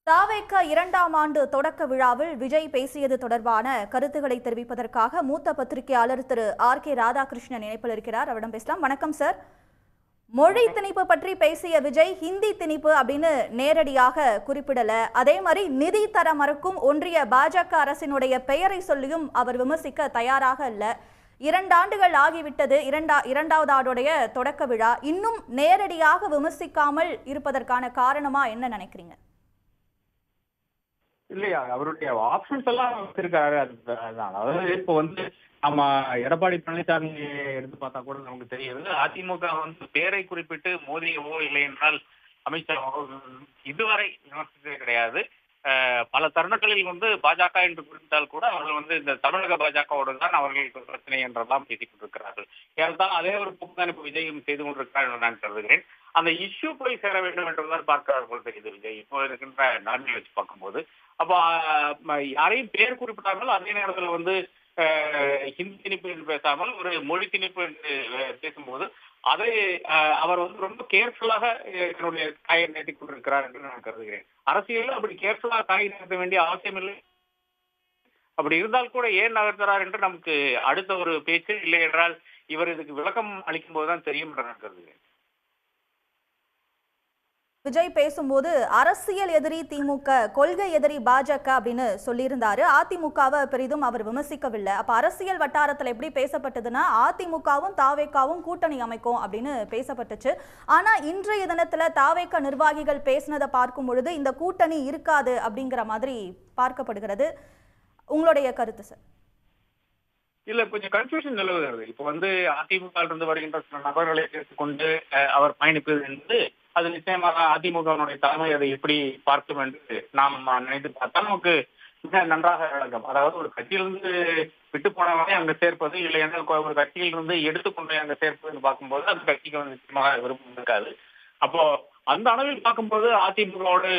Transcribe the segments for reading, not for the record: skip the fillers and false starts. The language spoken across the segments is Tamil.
தாவேக 2ஆம் ஆண்டு தொடக்க விழாவில் விஜய் பேசியது தொடர்பான கருத்துக்களை தெரிவிப்பதற்காக மூத்த பத்திரிகையாளர் திரு ஆர்.கே. ராதாகிருஷ்ணன் இணைப்பில் இருக்கிறார். அவரிடம் பேசலாம். வணக்கம் சார். மொழி திணிப்பு பற்றி பேசிய விஜய் ஹிந்தி திணிப்பு அப்படின்னு நேரடியாக குறிப்பிடல. அதே மாதிரி நிதி தர மறுக்கும் ஒன்றிய பாஜக அரசினுடைய பெயரை சொல்லியும் அவர் விமர்சிக்க தயாராக இல்ல. 2 ஆண்டுகள் ஆகிவிட்டது. இரண்டாவது ஆண்டுடைய தொடக்க விழா இன்னும் நேரடியாக விமர்சிக்காமல் இருப்பதற்கான காரணமா என்ன நினைக்கிறீங்க? இல்லையா, அவருடைய ஆப்ஷன்ஸ் எல்லாம் வச்சிருக்காரு. அதுதான். அதாவது இப்போ நம்ம எடப்பாடி பழனிசாமி எடுத்து பார்த்தா கூட நமக்கு தெரியுது. அதிமுக பேரை குறிப்பிட்டு மோடியவோ இல்லை என்றால் அமித்ஷாவோ இதுவரை விமர்சித்ததே கிடையாது. பல தருணங்களில் பாஜக என்று குறிப்பிட்டால் கூட அவர்கள் இந்த தமிழக பாஜகவோடு தான் அவர்களுக்கு பிரச்சனை என்றெல்லாம் பேசிக் கொண்டிருக்கிறார்கள். ஏற்றால் அதே ஒரு போக்குதான் இப்போ விஜயம் செய்து கொண்டிருக்கிறார் என்று நான் கருதுகிறேன். அந்த இஷ்யூ போய் சேர வேண்டும் என்றுதான் பார்க்கிறார்கள் தெரியுது விஜய் இப்போ இருக்கின்ற நிலைமையை வச்சு பார்க்கும்போது. அப்போ யாரையும் பேர் குறிப்பிட்டார்கள். அதே நேரத்தில் ஹிந்தி திணிப்பு என்று பேசாமல் ஒரு மொழி திணிப்பு என்று பேசும்போது அதை அவர் ரொம்ப கேர்ஃபுல்லாக என்னுடைய காயை நீட்டிக் கொண்டிருக்கிறார் என்று நான் கருதுகிறேன். அரசியலில் அப்படி கேர்ஃபுல்லாக காயை நீட்ட வேண்டிய அவசியம் இல்லை. அப்படி இருந்தால் கூட ஏன் நகர்த்துறார் என்று நமக்கு அடுத்த ஒரு பேச்சு இல்லை என்றால் இவர் இதுக்கு விளக்கம் அளிக்கும் போதுதான் தெரியும் என்று நான் கருதுகிறேன். விஜய் பேசும்போது அரசியல் எதிரி திமுக, கொள்கை எதிரி பாஜக அப்படின்னு சொல்லியிருந்தாரு. அதிமுகவை பெரிதும் அவர் விமர்சிக்கவில்லை. அப்ப அரசியல் வட்டாரத்துல எப்படி பேசப்பட்டதுன்னா அதிமுகவும் தாவேகாவும் கூட்டணி அமைக்கும் அப்படின்னு பேசப்பட்டுச்சு. ஆனா இன்றைய தினத்துல தாவேக நிர்வாகிகள் பேசினதை பார்க்கும் பொழுது இந்த கூட்டணி இருக்காது அப்படிங்கிற மாதிரி பார்க்கப்படுகிறது. உங்களுடைய கருத்து சார்? இல்ல, கொஞ்சம் கன்ஃபியூஷன் நிலவுகிறது. இப்போ அதிமுக இருந்து வருகின்ற சில நபர்களை சேர்த்துக்கொண்டு அவர் பயணிப்பது என்பது அது நிச்சயமாக அதிமுகவினுடைய தலைமை அதை எப்படி பார்க்கும் என்று நாம் நினைத்து பார்த்தால் நமக்கு மிக நன்றாக விளங்கும். அதாவது ஒரு கட்சியிலிருந்து விட்டு போனவரை அங்க சேர்ப்பது இல்லை என்றால் ஒரு கட்சியிலிருந்து எடுத்துக்கொண்டு அங்க சேர்ப்பதுன்னு பார்க்கும்போது அந்த கட்சிக்கு நிச்சயமாக விருப்பம் இருக்காது. அப்போ அந்த அளவில் பார்க்கும்போது அதிமுகவோடு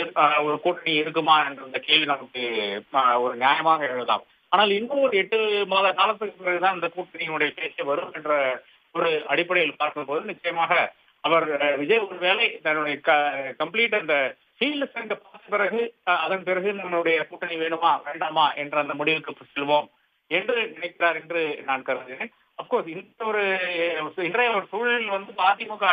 ஒரு கூட்டணி இருக்குமா என்ற கேள்வி நமக்கு ஒரு நியாயமாக எழுதலாம். ஆனால் இன்னும் ஒரு 8 மாத காலத்துக்கு பிறகுதான் இந்த கூட்டணியினுடைய பேச்சு வரும் என்ற ஒரு அடிப்படையில் பார்க்கும்போது நிச்சயமாக அவர் விஜய் ஒருவேளை தன்னுடைய கம்ப்ளீட் அந்த ஃபீல்டு ஸ்ட்ரென்த் பார்த்த பிறகு அதன் பிறகு நம்மளுடைய கூட்டணி வேணுமா வேண்டாமா என்ற அந்த முடிவுக்கு செல்வோம் என்று நினைக்கிறார் என்று நான் கருதுகிறேன். அப்கோர்ஸ் இன்றைய ஒரு சூழலில் அதிமுக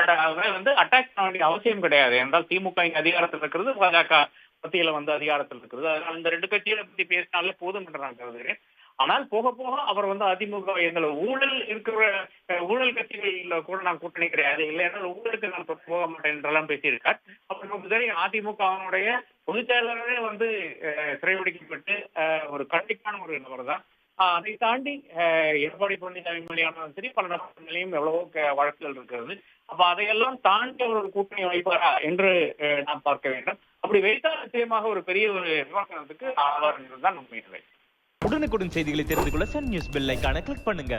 அட்டாக் பண்ண வேண்டிய அவசியம் கிடையாது. என்றால் திமுக இங்க அதிகாரத்தில் இருக்கிறது, பாஜக மத்தியில அதிகாரத்தில் இருக்கிறது. அதனால இந்த 2 கட்சிகளை பத்தி பேசினாலே போதும் என்று நான் கருதுகிறேன். ஆனால் போக போக அவர் அதிமுக எங்களை ஊழல் இருக்கிற ஊழல் கட்சிகளில் கூட நான் கூட்டணி கிடையாது, இல்லை என்றால் ஊழலுக்கு நான் போக மாட்டேன் என்றெல்லாம் பேசியிருக்கார். அப்ப நமக்கு தெரியும் அதிமுகவினுடைய பொதுச் செயலாளரே சிறைபிடிக்கப்பட்டு ஒரு கண்டிப்பான ஒரு நபர் தான். அதை தாண்டி எடப்பாடி பழனிசாமி மேலேயானாலும் சரி பல நபர் மேலேயும் எவ்வளவோ வழக்குகள் இருக்கிறது. அப்ப அதையெல்லாம் தாண்டி அவர் ஒரு கூட்டணி வைப்பாரா என்று நாம் பார்க்க வேண்டும். அப்படி வைத்தால் நிச்சயமாக ஒரு பெரிய ஒரு விமர்சனத்துக்கு ஆவார் என்றுதான் உண்மை. உடனுக்குடன் செய்திகளை தெரிந்து கொள்ள சன் நியூஸ் பெல் ஐகானை கிளிக் பண்ணுங்க.